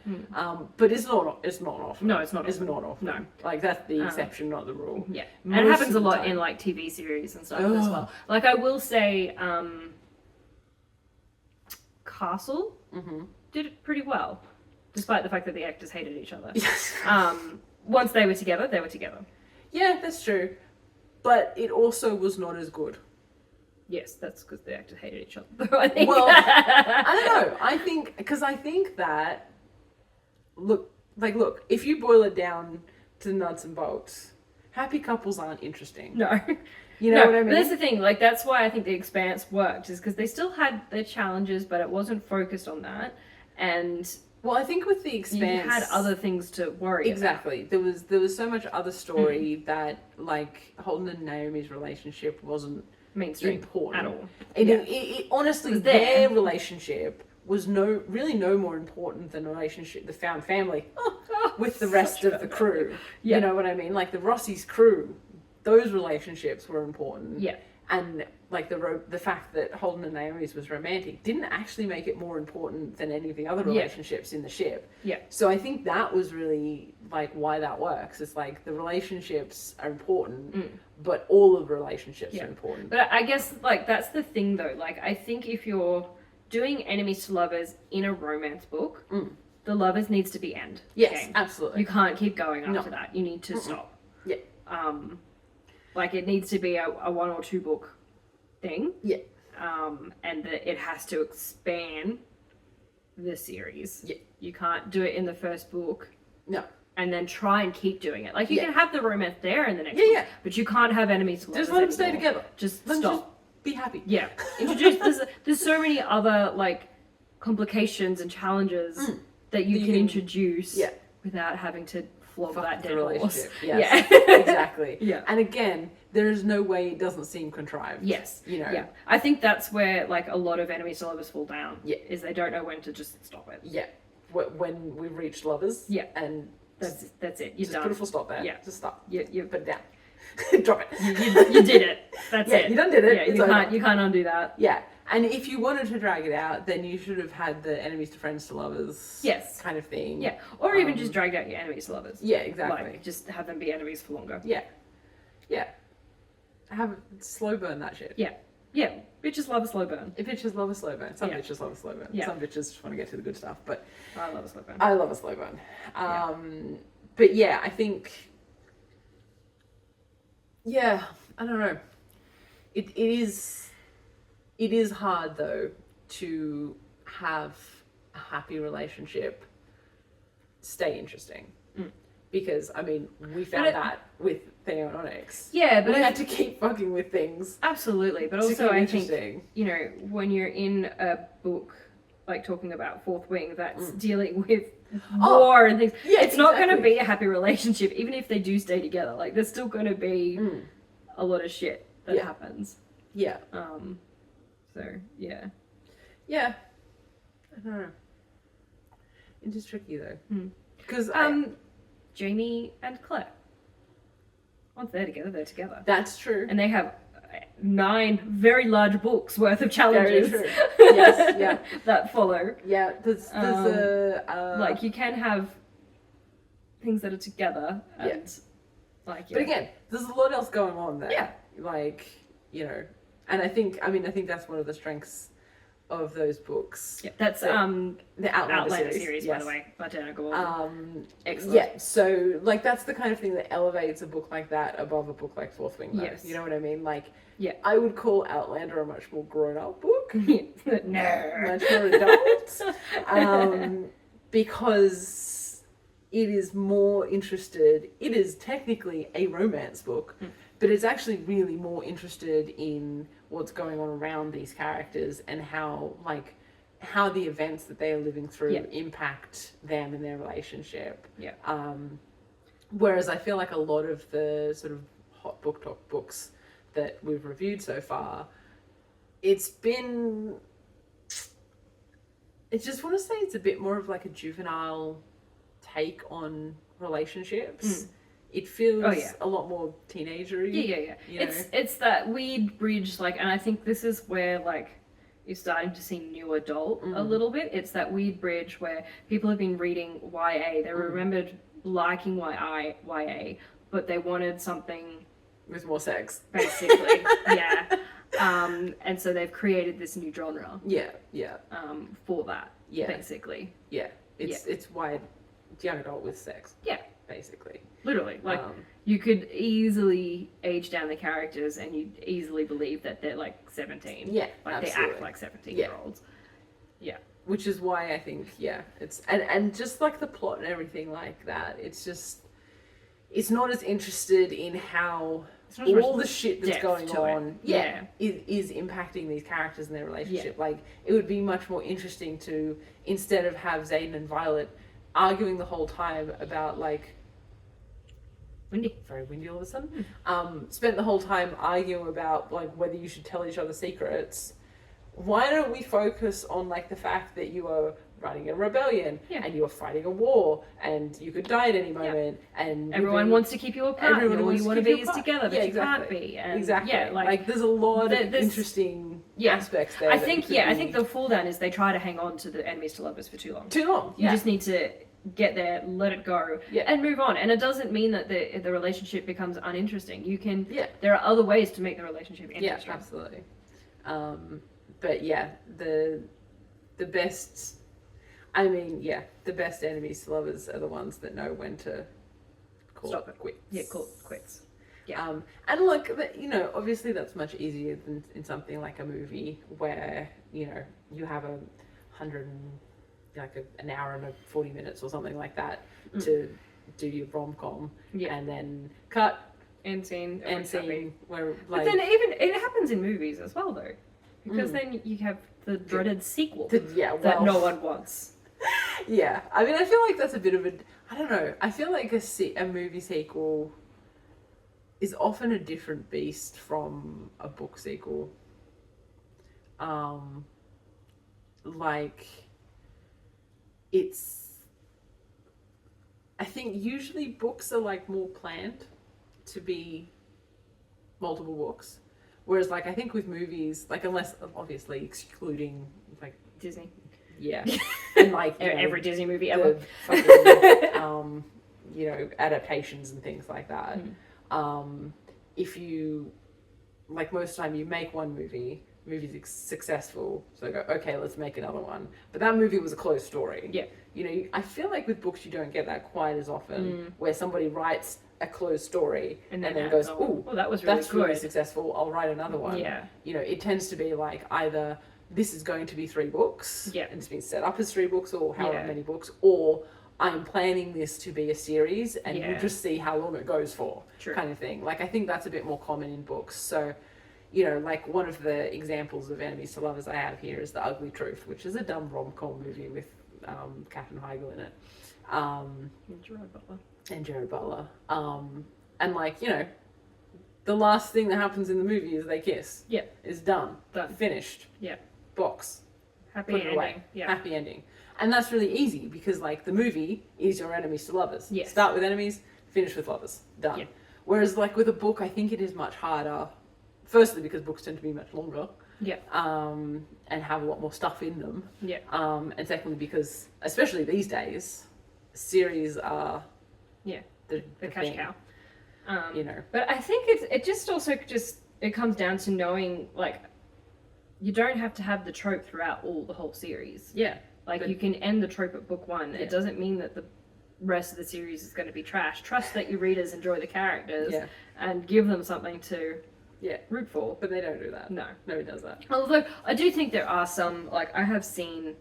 But it's not often. No, it's not. It's not often. No, like that's the exception, not the rule. Yeah, and it happens a lot in like TV series and stuff as well. Like, I will say, Castle did it pretty well, despite the fact that the actors hated each other. Yes. Once they were together, they were together. Yeah, that's true. But it also was not as good. Yes, that's because the actors hated each other. I think. Well, I don't know. I think that look, if you boil it down to nuts and bolts, happy couples aren't interesting. No. You know what I mean? But that's the thing. Like, that's why I think The Expanse worked, is because they still had their challenges, but it wasn't focused on that. And well, I think with The Expanse, you had other things to worry about. There was so much other story that, like, Holden and Naomi's relationship wasn't mainstream important at all. It honestly, their relationship was no more important than the found family with the rest of the crew. You know what I mean? Like, the Rossi's crew, those relationships were important. Yeah. And like the fact that Holden and Naomi's was romantic didn't actually make it more important than any of the other relationships in the ship. Yeah. So I think that was really like why that works. It's like the relationships are important, but all of the relationships are important. But I guess like that's the thing though. Like, I think if you're doing enemies to lovers in a romance book, the lovers needs to be end. Yes, absolutely. You can't keep going after that. You need to stop. Yeah. Like, it needs to be a 1 or 2 book thing. Yeah. And that it has to expand the series. Yeah. You can't do it in the first book No. And then try and keep doing it. Like, you Yeah. can have the romance there in the next Yeah, book, yeah. but you can't have enemies to lovers Just let them stay anymore. together. Just Let them stop. just be happy. Yeah. There's so many other, like, complications and challenges that you can introduce without having to flog that the dead horse. relationship. Yes. Yeah. Exactly. Yeah. And again, there is no way it doesn't seem contrived. Yes. You know. Yeah. I think that's where, like, a lot of enemies to lovers fall down. Yeah. Is they don't know when to just stop it. Yeah. When we've reached lovers. Yeah. And That's it. You're just done. put a full stop there. Yeah. Just stop. You Put it down. Drop it. you did it. That's Yeah, it. you done did it. Yeah, It's you can't undo that. Yeah. And if you wanted to drag it out, then you should have had the enemies to friends to lovers Yes. kind of thing. Yeah. Or even just drag out your enemies to lovers. Yeah, exactly. Like, just have them be enemies for longer. Yeah. Yeah. Have slow burn that shit. Yeah. Yeah. Bitches love a slow burn. If bitches love a slow burn. Some Yeah. bitches love a slow burn. Yeah. Some bitches just want to get to the good stuff. But I love a slow burn. I love a slow burn. But yeah, I think. Yeah, I don't know. It is hard though to have a happy relationship stay interesting. Because I mean, we found that with Theo and Onyx. Yeah, but we had to keep fucking with things. Absolutely, but to also keep I interesting. think, you know, when you're in a book like talking about Fourth Wing that's dealing with war and things, it's not going to be a happy relationship, even if they do stay together. Like, there's still going to be a lot of shit that happens. Yeah. So yeah. Yeah. I don't know. It is tricky though. Because Jamie and Claire. Once they're together. that's true. And they have 9 very large books worth of challenges. Very true. Yes, yeah. that follow. Yeah, there's like, you can have things that are together and like, But again, there's a lot else going on there. Yeah. Like, you know, and I think that's one of the strengths of those books. Yeah, that's the Outlander series, by the way, by Dana Gordon. Excellent. Yeah, so like that's the kind of thing that elevates a book like that above a book like Fourth Wing. Though. Yes. You know what I mean? Like, yeah, I would call Outlander a much more grown-up book. No, much more adult. Because it is more interested. It is technically a romance book, but it's actually really more interested in what's going on around these characters and how the events that they are living through impact them and their relationship. Yeah. Whereas I feel like a lot of the sort of hot book talk books that we've reviewed so far, I just want to say it's a bit more of like a juvenile take on relationships. It feels a lot more teenagery. Yeah. It's that weird bridge, like, and I think this is where, like, you're starting to see new adult a little bit. It's that weird bridge where people have been reading YA. They remembered liking YA, but they wanted something with more sex, basically. Yeah. And so they've created this new genre. Yeah. For that. Yeah. Basically. Yeah. It's wide young adult with sex. Yeah. Basically. Literally. Like, you could easily age down the characters and you'd easily believe that they're like 17. Yeah. Like, absolutely. they act like 17-year-olds. Yeah. Which is why I think, it's and just like the plot and everything like that, it's not as interested in how all the shit that's going on is impacting these characters and their relationship. Like, it would be much more interesting to, instead of have Zayden and Violet arguing the whole time about, like, very windy all of a sudden, spent the whole time arguing about, like, whether you should tell each other secrets. Why don't we focus on, like, the fact that you are running a rebellion and you are fighting a war and you could die at any moment and everyone wants to keep you apart. Everyone all wants you to want to keep be you is apart. together, but you exactly. can't be. And exactly. Yeah, like there's a lot of interesting aspects there. I think the fall down is they try to hang on to the enemies to lovers for too long. You just need to get there, let it go, and move on. And it doesn't mean that the relationship becomes uninteresting. You can. There are other ways to make the relationship interesting. Yeah, absolutely. But the best. I mean, the best enemies to lovers are the ones that know when to call it quits. Yeah, call it quits. Yeah. And look, obviously that's much easier than in something like a movie where, you have 100 like an hour and 40 minutes or something like that to do your rom-com, and then cut end scene, where like. But then even it happens in movies as well though, because then you have the dreaded sequel that no one wants. Yeah, I mean, I feel like that's a bit of a, I don't know, I feel like a movie sequel is often a different beast from a book sequel. Like, I think usually books are like more planned to be multiple books, whereas like I think with movies, like unless obviously excluding like Disney, and like every Disney movie ever, fucking, adaptations and things like that. If you like most of the time you make one movie's successful, so go, okay, let's make another one. But that movie was a closed story. Yeah. I feel like with books you don't get that quite as often, where somebody writes a closed story and then goes, oh, well, that's really successful, I'll write another one. Yeah. It tends to be like either this is going to be 3 books, and it's been set up as 3 books or however many books, or I'm planning this to be a series and we'll just see how long it goes for, kind of thing. Like, I think that's a bit more common in books. So, like one of the examples of enemies to lovers I have here is The Ugly Truth, which is a dumb rom-com movie with Katherine Heigl in it. And Gerard Butler. And like, the last thing that happens in the movie is they kiss. Yeah. It's done. Done. Finished. Yeah. Box. Happy Put ending. it away. Yeah. Happy ending. And that's really easy because like the movie is your enemies to lovers. Yes. Start with enemies, finish with lovers. Done. Yeah. Whereas like with a book, I think it is much harder. Firstly, because books tend to be much longer. Yeah. And have a lot more stuff in them. Yeah. And secondly, because especially these days, series are the cash thing. cow. But I think it just also it comes down to knowing, like, you don't have to have the trope throughout the whole series. Yeah. Like, you can end the trope at book 1. It doesn't mean that the rest of the series is going to be trash. Trust that your readers enjoy the characters and give them something to root for. But they don't do that. No. Nobody does that. Although, I do think there are some, like, I have seen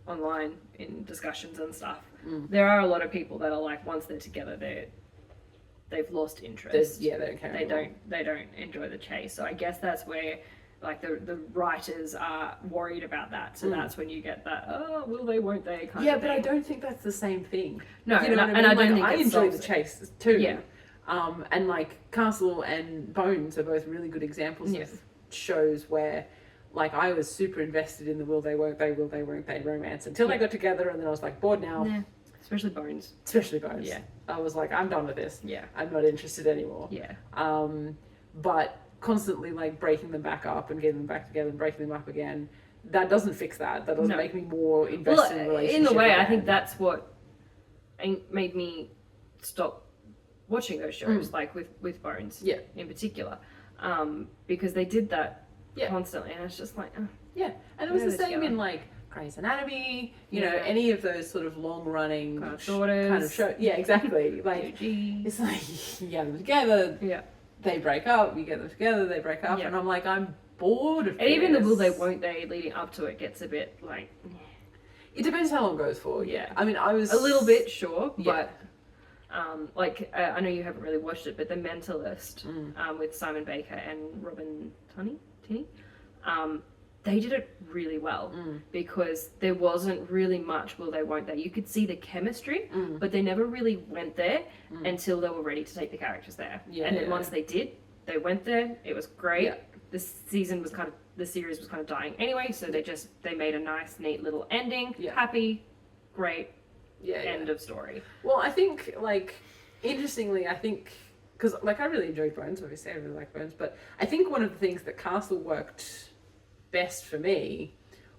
online in discussions and stuff, there are a lot of people that are like, once they're together, they've lost interest. They don't care anymore. They don't enjoy the chase. So I guess that's where like the writers are worried about that. So that's when you get that, oh, will they, won't they kind of but thing. I don't think that's the same thing. No, you know and I don't think I enjoy the it. chase too. Yeah. And like Castle and Bones are both really good examples of shows where like I was super invested in the will they, won't they romance until they got together, and then I was like bored now. Yeah. Especially Bones. Yeah. I was like, I'm done with this. Yeah. I'm not interested anymore. Yeah. But constantly like breaking them back up and getting them back together and breaking them up again, that doesn't fix that. That doesn't make me more invested in the relationship. In the way, again. I think that's what made me stop watching those shows, like with Bones in particular, because they did that constantly, and it's just like, and it was the same in like Grey's Anatomy, you know, any of those sort of long-running kind of show. Yeah, exactly. Like, it's like, you get them together, they break up, you get them together, they break up, and I'm like, I'm bored of and this. even the will they, won't they leading up to it gets a bit like... It depends how long it goes for, I mean, I was... A little bit, sure, but... I know you haven't really watched it, but The Mentalist with Simon Baker and Robin Tunney, they did it really well because there wasn't really much will they, won't they. You could see the chemistry, but they never really went there until they were ready to take the characters there. And then once they did, they went there. It was great. The series was kind of dying anyway, so they made a nice, neat little ending. Happy, great. End of story. Well, I think, like, interestingly, because, like, I really enjoyed Bones, obviously, I really like Bones, but I think one of the things that Castle worked best for me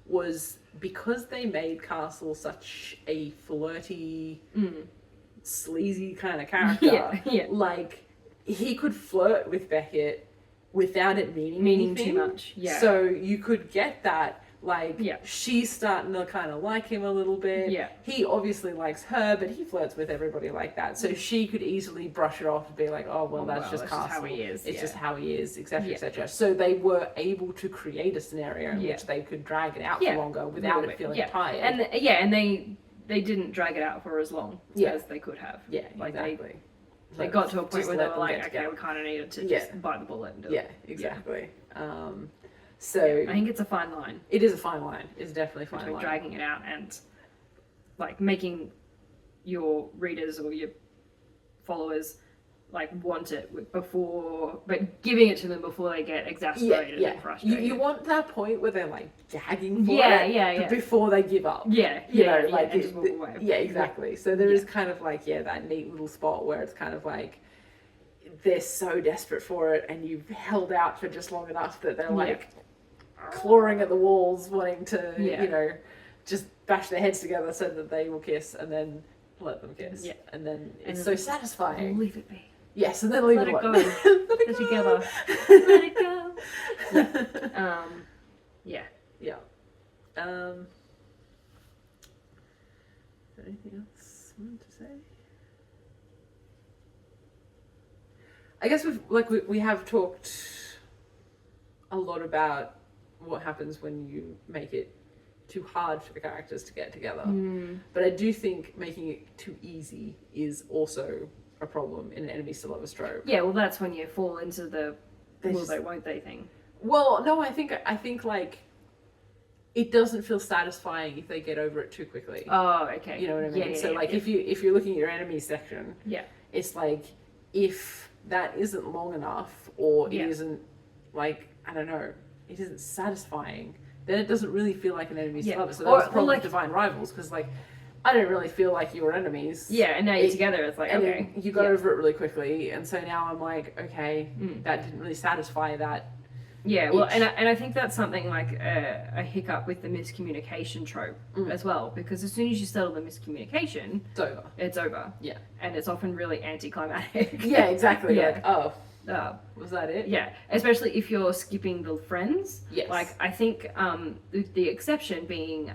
was because they made Castle such a flirty, sleazy kind of character, like, he could flirt with Beckett without it meaning too much. So you could get that, Like, she's starting to kind of like him a little bit. Yeah. He obviously likes her, but he flirts with everybody like that. So she could easily brush it off and be like, oh, well, that's just Castle. how he is. It's just how he is, etc., etc. So they were able to create a scenario in which they could drag it out for longer without it feeling tired. And they didn't drag it out for as long as they could have. Yeah, like exactly. They got to a point where they were like, okay, we kind of needed to just bite the bullet and do it. Yeah, exactly. So I think it's a fine line. It is a fine line. It's definitely a fine between line. Dragging it out and like making your readers or your followers like want it before, but giving it to them before they get exasperated and frustrated. You want that point where they're like gagging for it before they give up. You know, like and just walk away. Yeah, exactly. So there is kind of like that neat little spot where it's kind of like they're so desperate for it, and you've held out for just long enough that they're like clawing at the walls, wanting to you know, just bash their heads together so that they will kiss, and then let them kiss, and then it's so satisfying. Leave it be. Yes, and then leave it alone. Let it go. They're together. Let it go. Yeah. Is there anything else I wanted to say? I guess we have talked a lot about what happens when you make it too hard for the characters to get together. But I do think making it too easy is also a problem in an enemies to lovers trope. Yeah, well, that's when you fall into the will they, won't they thing. Well, no, I think like it doesn't feel satisfying if they get over it too quickly. Oh, okay. You know what I mean? So if you're looking at your enemies section, it's like if that isn't long enough or it isn't like, I don't know, it isn't satisfying, then it doesn't really feel like an enemies to lovers. So that's the problem with Divine Rivals, because like I don't really feel like you were enemies. Yeah, and now you're together, it's like, okay. You got over it really quickly, and so now I'm like, okay, that didn't really satisfy that. Yeah, well, and I think that's something like a hiccup with the miscommunication trope as well, because as soon as you settle the miscommunication, it's over. Yeah. And it's often really anticlimactic. Yeah, exactly. Like, oh, was that it? Yeah, especially if you're skipping the friends. Yes. Like, I think the exception being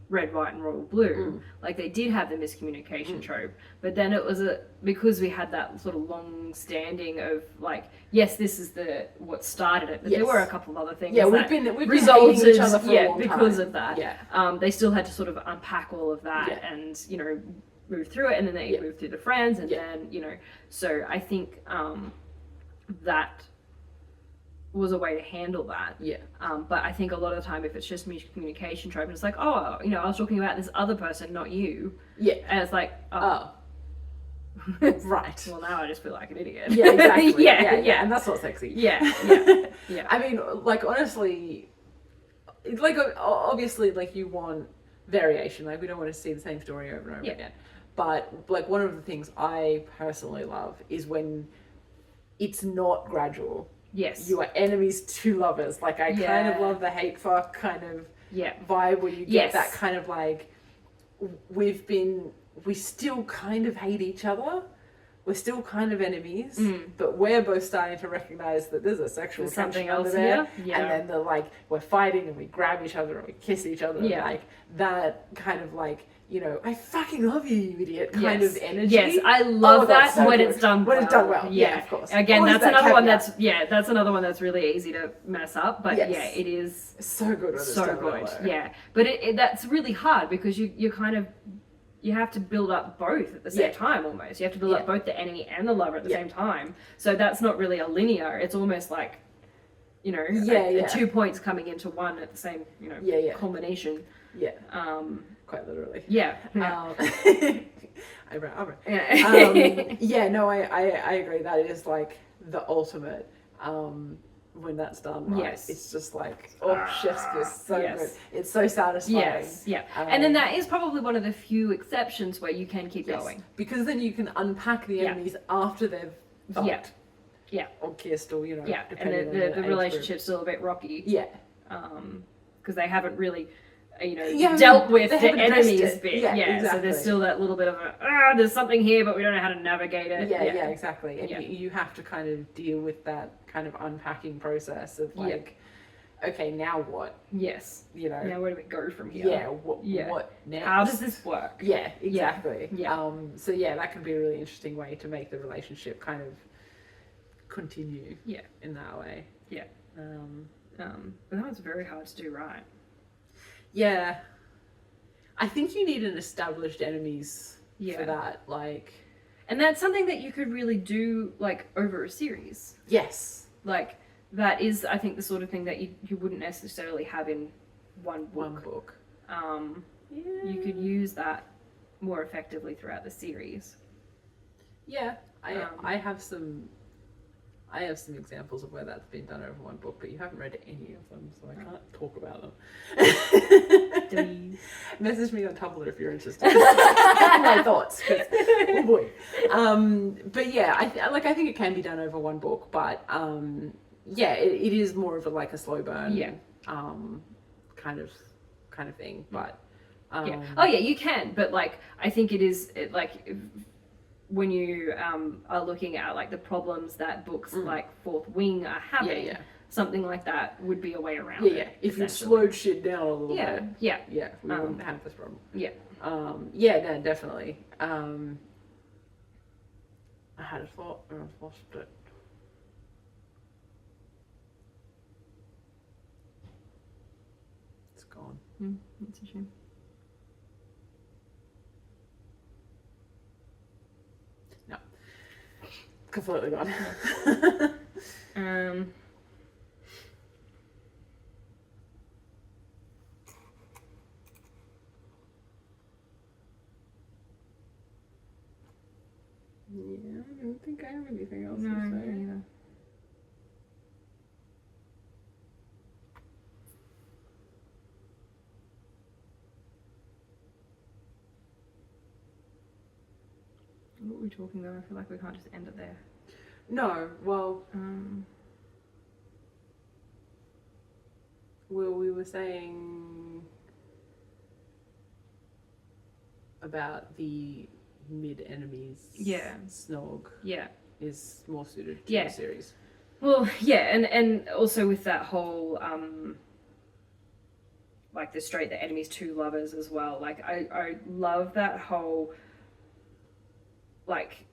Red, White, and Royal Blue, like they did have the miscommunication trope, but then it was because we had that sort of long standing of like, yes, this is what started it, but there were a couple of other things. Yeah, we've been hating each other for a long time. Because of that. Yeah. They still had to sort of unpack all of that and, you know, move through it, and then they moved through the friends, and then, you know, so I think that was a way to handle that. Yeah. But I think a lot of the time, if it's just miscommunication trope, and it's like, oh, you know, I was talking about this other person, not you. Yeah. And it's like, oh. Right. Well, now I just feel like an idiot. Yeah, exactly. yeah. And that's not sexy. Yeah. I mean, like, honestly, like, obviously, like, you want variation. Like, we don't want to see the same story over and over again. But, like, one of the things I personally love is when it's not gradual. Yes. You are enemies to lovers. Like, I kind of love the hate fuck kind of vibe where you get that kind of like, we still kind of hate each other. We're still kind of enemies, but we're both starting to recognize that there's a sexual tension under there. Yeah. And then they're like, we're fighting and we grab each other and we kiss each other. Yeah. And like that kind of like, you know, I fucking love you, you idiot kind of energy. Yes, I love that when it's done well. When it's done well, yeah, of course. Again, that's another one that's another one that's really easy to mess up, but it is so good when it's done well. Yeah, but that's really hard because you kind of, you have to build up both at the same time almost. You have to build up both the enemy and the lover at the same time. So that's not really a linear, it's almost like, you know, 2 points coming into one at the same, you know, culmination. Yeah. Quite literally. Yeah. Yeah, no, I agree. That is like the ultimate when that's done right. Yes. It's just like, chef's kiss, so good. It's so satisfying. Yes, yeah. And then that is probably one of the few exceptions where you can keep going. Because then you can unpack the enemies after they've fucked. Yeah. Or kissed, or, you know, and the relationship's still a bit rocky. Yeah. Because they haven't really, you know, dealt with the enemies bit. Yeah, exactly. So there's still that little bit of there's something here, but we don't know how to navigate it. Yeah, exactly. And you have to kind of deal with that kind of unpacking process of like, okay, now what? Yes. You know. Now where do we go from here? Yeah. What next? How does this work? Yeah, exactly. Yeah. So yeah, that can be a really interesting way to make the relationship kind of continue. Yeah. In that way. Yeah. But that was very hard to do right. Yeah. I think you need an established enemies Yeah. for that, like. And that's something that you could really do, like, over a series. Yes. Like, that is, I think, the sort of thing that you wouldn't necessarily have in one book. You could use that more effectively throughout the series. Yeah, I have some examples of where that's been done over one book, but you haven't read any of them, so I can't talk about them. Message me on Tumblr if you're interested. My thoughts. Oh boy. But yeah, I think it can be done over one book, but yeah, it is more of a slow burn. Yeah. Kind of thing, but. Yeah. Oh yeah, you can, but I think it is when you are looking at the problems that books like Fourth Wing are having, something like that would be a way around it. Yeah. If you slowed shit down a little bit. Yeah. Yeah, we wouldn't have this problem. Yeah. Yeah, no, definitely. I had a thought and I've lost it. It's gone. That's a shame. Completely gone. Yeah, I don't think I have anything else to say. Neither. What were we talking though? I feel like we can't just end it there. No, well, we were saying about the mid-enemies. Yeah. Snog. Yeah. Is more suited to Yeah. the series. Well, yeah, and also with that whole the enemies to lovers as well. I love that whole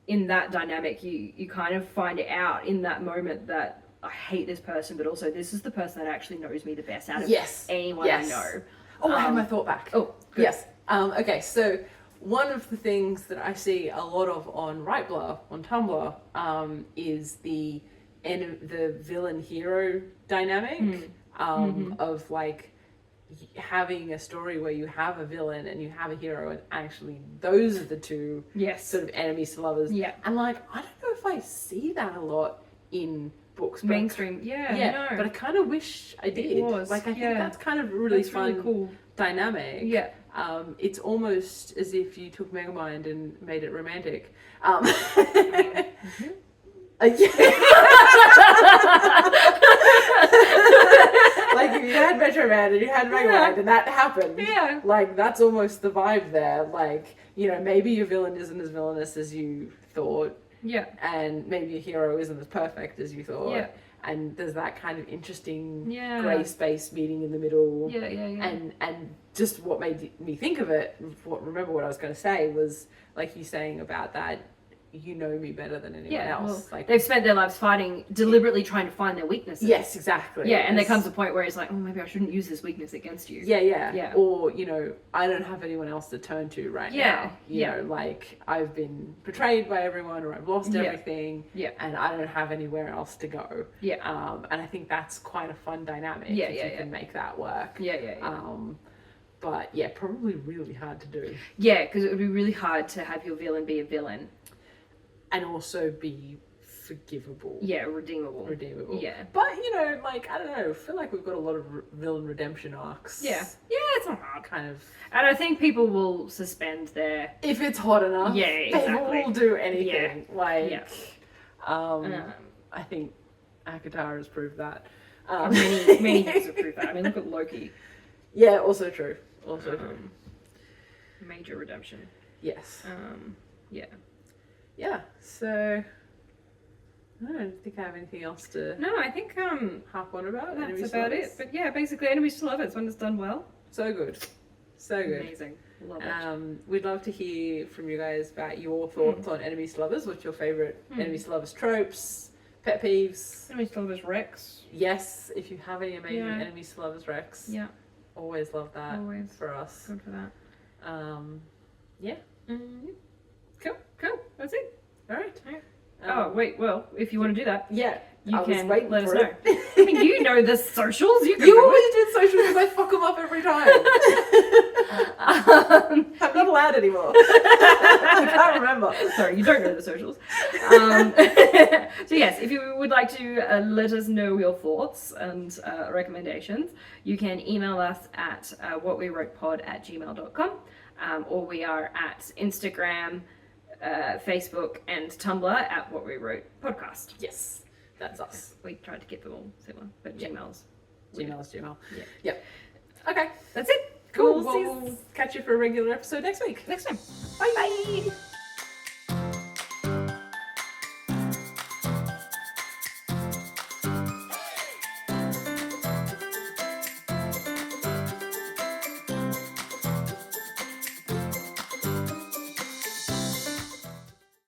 in that dynamic you kind of find it out in that moment that I hate this person, but also this is the person that actually knows me the best out of anyone I know. Oh, I have my thought back. Oh, good. Yes. Okay, so one of the things that I see a lot of on Rightblur, on Tumblr, is the villain hero dynamic of having a story where you have a villain and you have a hero, and actually those are the two sort of enemies to lovers. Yeah. And I don't know if I see that a lot in books. Mainstream, no. But I kind of wish I did. It was. I think that's kind of really fun, really cool dynamic. Yeah. It's almost as if you took Megamind and made it romantic. If you had Metro Man and you had Megamind and that happened, that's almost the vibe there. Maybe your villain isn't as villainous as you thought. Yeah. And maybe your hero isn't as perfect as you thought. Yeah. And there's that kind of interesting grey space meeting in the middle. Yeah. And just what made me think of it, remember what I was going to say was, you saying about that, you know me better than anyone else. Well, they've spent their lives fighting, deliberately trying to find their weaknesses. Yes, exactly. Yeah, and there comes a point where it's like, oh, maybe I shouldn't use this weakness against you. Yeah. Or, I don't have anyone else to turn to right now. You know, I've been betrayed by everyone, or I've lost everything. Yeah. And I don't have anywhere else to go. Yeah. And I think that's quite a fun dynamic if you can make that work. Yeah. But yeah, probably really hard to do. Yeah, because it would be really hard to have your villain be a villain. And also be forgivable. Yeah, redeemable. Yeah. But, I don't know, I feel like we've got a lot of villain redemption arcs. Yeah, it's not hard. Kind of. And I think people will suspend their... If it's hot enough. Yeah, exactly. People will do anything. Yeah. I think Akatar has proved that. Many things have proved that. I mean, look at Loki. Yeah, also true. Major redemption. Yes. Yeah. Yeah, so I don't think I have anything else to No, I think harp on about. that's Enemies to about Lovers. it. But yeah, basically, enemies to lovers when it's done well. So good. So good. Amazing. Love it. We'd love to hear from you guys about your thoughts on enemies to lovers. What's your favourite enemies to lovers tropes, pet peeves? Enemies to lovers Rex. Yes, if you have any amazing enemies to lovers Rex. Yeah. Always love that. Always. For us. Good for that. Yeah. Cool. That's it. All right. Oh, wait, well, if you want to do that, Yeah. you I can was waiting let us for know. it. I mean, you know the socials. You can You do always did socials because I fuck them up every time. I'm not allowed anymore. I can't remember. Sorry, you don't know the socials. So yes, if you would like to let us know your thoughts and recommendations, you can email us at whatwewrotepod@gmail.com, or we are at Instagram, Facebook, and Tumblr at What We Wrote Podcast. Yes, that's us. We tried to get them all similar, but Yeah. Gmail's. Gmail. Yeah. Yep. Okay. That's it. Cool. We'll see you We'll catch you for a regular episode next week. next time. Bye.